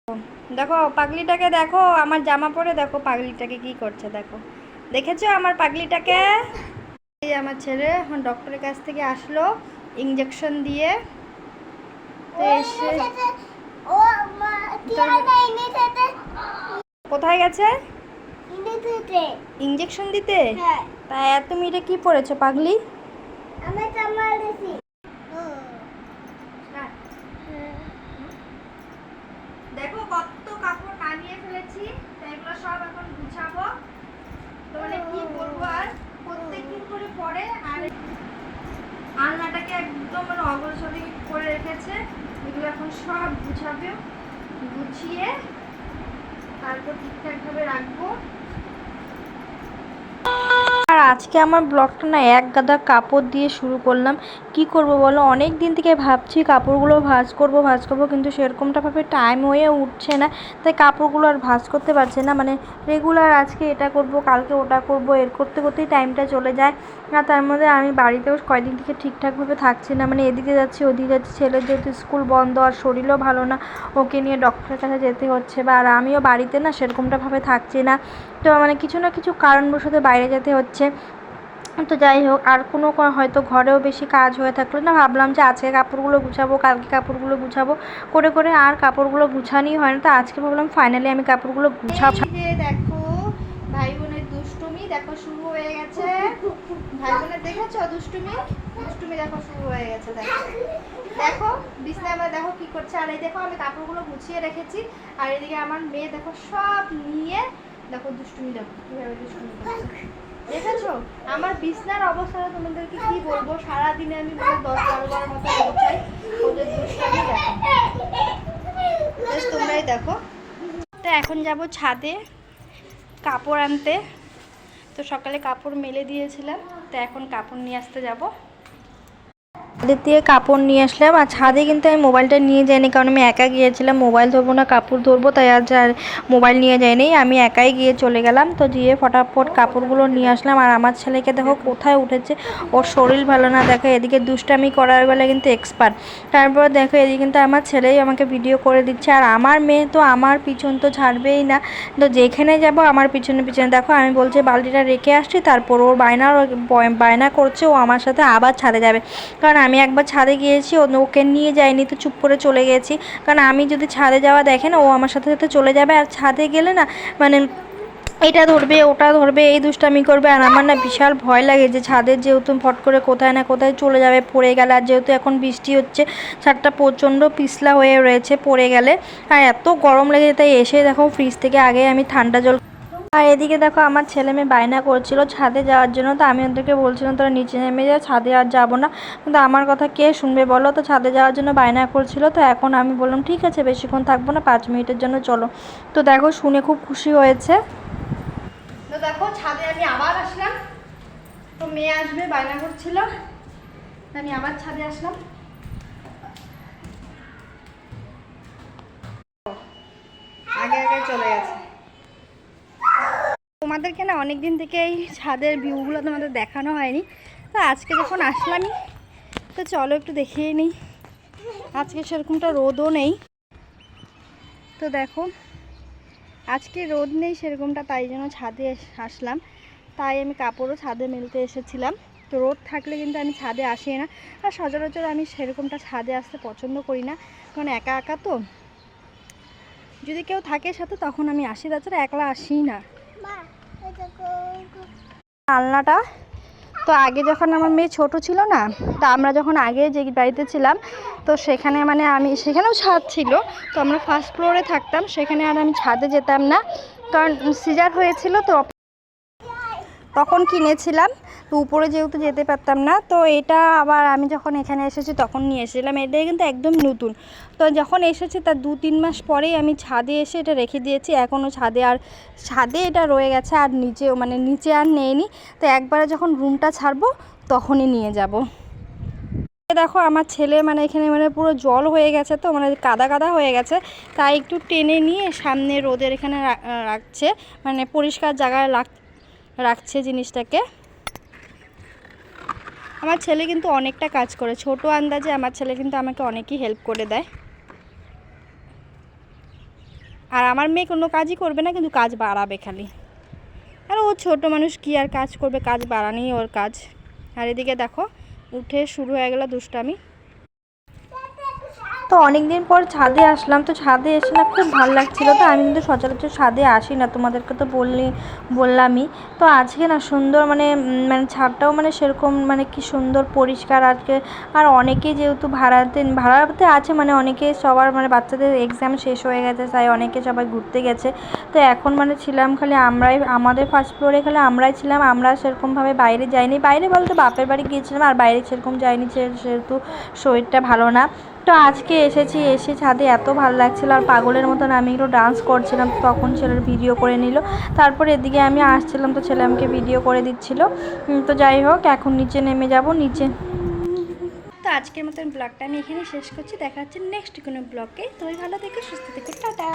দেখো পাগলিটাকে, দেখো আমার জামা পরে, দেখো পাগলিটাকে কি করছে, দেখো দেখেছো আমার পাগলিটাকে। এই আমার ছেলে এখন ডক্টরের কাছ থেকে আসলো ইঞ্জেকশন দিয়ে। তো এসে কোথায় গেছে ইঞ্জেকশন দিতে? তা তুমি এটা কি পড়েছো পাগলি? দেখো কত কাপড় নামিয়ে ফেলেছি, এগুলো সব এখন গুছাবো। তো মানে কি বলবো, আর প্রত্যেকদিন করে পরে আর আলনাটাকে একদম মানে অগোছালো করে রেখেছে। এগুলো এখন সব গুছাবে, গুছিয়ে তারপর ঠিকঠাক ভাবে রাখবো। আর আজকে আমার ব্লগটা না এক গাদা কাপড় দিয়ে শুরু করলাম। কি করব বলো, অনেক দিন থেকে ভাবছি কাপড়গুলো ভাঁজ করব কিন্তু সেরকমটাভাবে টাইম হয়ে উঠছে না, তাই কাপড়গুলো আর ভাঁজ করতে পারছি না। মানে রেগুলার আজকে এটা করব, কালকে ওটা করব, এর করতে করতেই টাইমটা চলে যায়। আর তার মধ্যে আমি বাড়িতেও কয়েকদিন থেকে ঠিকঠাকভাবে থাকছি না, মানে এদিকে যাচ্ছি ওদিকে যাচ্ছি। ছেলের যেহেতু স্কুল বন্ধ আর শরীরও ভালো না, ওকে নিয়ে ডক্টরের কাছে যেতে হচ্ছে, বা আর আমিও বাড়িতে না সেরকমটাভাবে থাকছি না। তো মানে কিছু না কিছু কারণবশত বাইরে যেতে হচ্ছে। তো যাই হোক, আর কোনো হয়তো ঘরেও বেশি কাজ হয়ে থাকলো না, ভাবলাম যে আজকে কাপড়গুলো গুছাবো, কালকে কাপড়গুলো গুছাবো করে করে আর কাপড়গুলো গুছানোই হয় না। তো আজকে ভাবলাম ফাইনালি আমি কাপড়গুলো গুছাবো। দেখো ভাই বোনের দুষ্টুমি দেখো শুরু হয়ে গেছে। ভাই বোনের দেখেছো দুষ্টুমি, দুষ্টুমি দেখো শুরু হয়ে গেছে। দেখো দেখো বিছনায় আমার দেখো কি করছে। আর এই দেখো আমি কাপড়গুলো গুছিয়ে রেখেছি, আর এদিকে আমার মেয়ে দেখো সব নিয়ে দেখো দুষ্টুমি, দেখো কিভাবে দুষ্টুমি করছে। দেখেছো আমার বিছনার অবস্থাটা তোমাদেরকে কি বলবো, সারাদিনে আমি 10-12 বার মতো গোছাই। ওদের দুষ্টামি দেখো, তোমরাই দেখো। তো এখন যাব ছাদে কাপড় আনতে। তো সকালে কাপড় মেলে দিয়েছিলাম, তো এখন কাপড় নিয়ে আসতে যাব। ছাদের দিয়ে কাপড় নিয়ে আসলাম, আর ছাদে কিন্তু আমি মোবাইলটা নিয়ে যাইনি, কারণ আমি একা গিয়েছিলাম। মোবাইল ধরবো না কাপড় ধরবো, তাই আজ আর মোবাইল নিয়ে যাইনি, আমি একাই গিয়ে চলে গেলাম। তো গিয়ে ফটাফট কাপড়গুলো নিয়ে আসলাম। আর আমার ছেলেকে দেখো কোথায় উঠেছে, ওর শরীর ভালো না, দেখো এদিকে দুষ্টামি করার বেলা কিন্তু এক্সপার্ট। তারপর দেখো এদিকে কিন্তু আমার ছেলেই আমাকে ভিডিও করে দিচ্ছে, আর আমার মেয়ে তো আমার পিছন তো ছাড়বেই না। তো যেখানে যাব আমার পিছনে পিছনে। দেখো আমি বলছি বালতিটা রেখে আসছি, তারপর ওর বায়না করছে ও আমার সাথে আবার ছাদে যাবে। কারণ আমি একবার ছাদে গিয়েছি, ওকে নিয়ে যাইনি, তো চুপ করে চলে গেছি। কারণ আমি যদি ছাদে যাওয়া দেখে না, ও আমার সাথে সাথে চলে যাবে। আর ছাদে গেলে না মানে এটা ধরবে ওটা ধরবে, এই দুষ্টামি করবে। আর আমার না বিশাল ভয় লাগে যে ছাদের যেহেতু ফট করে কোথায় না কোথায় চলে যাবে পড়ে গেলে। আর যেহেতু এখন বৃষ্টি হচ্ছে, ছাদটা প্রচণ্ড পিছলা হয়ে রয়েছে পড়ে গেলে। আর এত গরম লেগে, তাই এসে দেখো ফ্রিজ থেকে আগে আমি ঠান্ডা জল। আর এদিকে দেখো আমার ছেলে মেয়ে বায়না করছিল ছাদে যাওয়ার জন্য, তো আমি ওদেরকে বলছিলাম তোরা নিচে নেমে যা, ছাদে আর যাবো না। কিন্তু আমার কথা কে শুনবে বলো, তো ছাদে যাওয়ার জন্য বায়না করছিল। তো এখন আমি বললাম ঠিক আছে বেশিক্ষণ থাকবো না, 5 মিনিটের জন্য চলো। তো দেখো শুনে খুব খুশি হয়েছে। তো দেখো ছাদে আমি আবার আসলাম, তো মেয়ে আসবে বায়না করছিল, আমি আবার ছাদে আসলাম। আগে আগে চলে গেছে। তোমাদেরকে না অনেক দিন থেকে এই ছাদের ভিউগুলো তোমাদের দেখানো হয়নি, তো আজকে যখন আসলামই তো চলো একটু দেখিয়ে নিই। আজকে সেরকমটা রোদও নেই, তো দেখো আজকে রোদ নেই সেরকমটা, তাই জন্য ছাদে আসলাম। তাই আমি কাপড়ও ছাদে মেলতে এসেছিলাম। তো রোদ থাকলে কিন্তু আমি ছাদে আসি না, আর সচরাচর আমি সেরকমটা ছাদে আসতে পছন্দ করি না, কারণ একা একা তো, যদি কেউ থাকে সাথে তখন আমি আসি, তাছাড়া একলা আসি না। আলনাটা তো আগে যখন আমার মেয়ে ছোট ছিল না, তো আমরা যখন আগে যে বাড়িতে ছিলাম, তো সেখানে মানে আমি সেখানেও ছাদ ছিল, তো আমরা ফার্স্ট ফ্লোরে থাকতাম, সেখানে আর আমি ছাদে যেতাম না, কারণ সিজার হয়েছিল তো তখন কিনেছিলাম। তো উপরে যেহেতু যেতে পারতাম না, তো এটা আবার আমি যখন এখানে এসেছি তখন নিয়ে এসেছিলাম। এটাই কিন্তু একদম নতুন। তো যখন এসেছি তার 2-3 মাস পরেই আমি ছাদে এসে এটা রেখে দিয়েছি, এখনও ছাদে এটা রয়ে গেছে, আর নিচেও মানে নিচে আর নেইনি। তো একবারে যখন রুমটা ছাড়বো তখনই নিয়ে যাব। দেখো আমার ছেলে মানে এখানে মানে পুরো জল হয়ে গেছে, তো মানে কাদা কাদা হয়ে গেছে, তাই একটু টেনে নিয়ে সামনে রোদের এখানে রাখছে, মানে পরিষ্কার জায়গায় রাখছে জিনিসটাকে। আমার ছেলে কিন্তু অনেকটা কাজ করে, ছোট আন্দাজে আমার ছেলে কিন্তু আমাকে অনেকই হেল্প করে দেয়। আর আমার মেয়ে কোনো কাজই করবে না, কিন্তু কাজ বাড়াবে খালি। আর ও ছোটো মানুষ, কি আর কাজ করবে, কাজ বাড়ানোই ওর কাজ। আর এদিকে দেখো উঠে শুরু হয়ে গেল দুষ্টামি। তো অনেক দিন পর ছাদে আসলাম, তো ছাদে এসে না খুব ভালো লাগছিলো। তো আমি কিন্তু সচরাচর ছাদে আসি না, তোমাদেরকে তো বললামই। তো আজকে না সুন্দর মানে ছাদটাও মানে সেরকম মানে কি সুন্দর পরিষ্কার আজকে। আর অনেকেই যেহেতু ভাড়াতে আছে, মানে অনেকে সবার মানে বাচ্চাদের এক্সাম শেষ হয়ে গেছে, তাই অনেকে সবাই ঘুরতে গেছে। তো এখন মানে ছিলাম খালি আমরাই, আমাদের ফার্স্ট ফ্লোরে খালি আমরাই ছিলাম। আমরা সেরকমভাবে বাইরে যাইনি, বাইরে বলতে বাপের বাড়ি গিয়েছিলাম, আর বাইরে সেরকম যাইনি, সেহেতু শরীরটা ভালো না। তো আজকে এসে ছাদে এত ভালো লাগছিলো, আর পাগলের মতন আমি একটু ডান্স করছিলাম। তখন ছেলের ভিডিও করে নিল, তারপর এদিকে আমি আসছিলাম, তো ছেলে আমাকে ভিডিও করে দিচ্ছিল। তো যাই হোক, এখন নিচে নেমে যাব নিচে। তো আজকের মতন ব্লগটা আমি এখানে শেষ করছি, দেখা হচ্ছে নেক্সট কোনো ব্লগে। তো ভালো থেকো, সুস্থ থেকো, টাটা।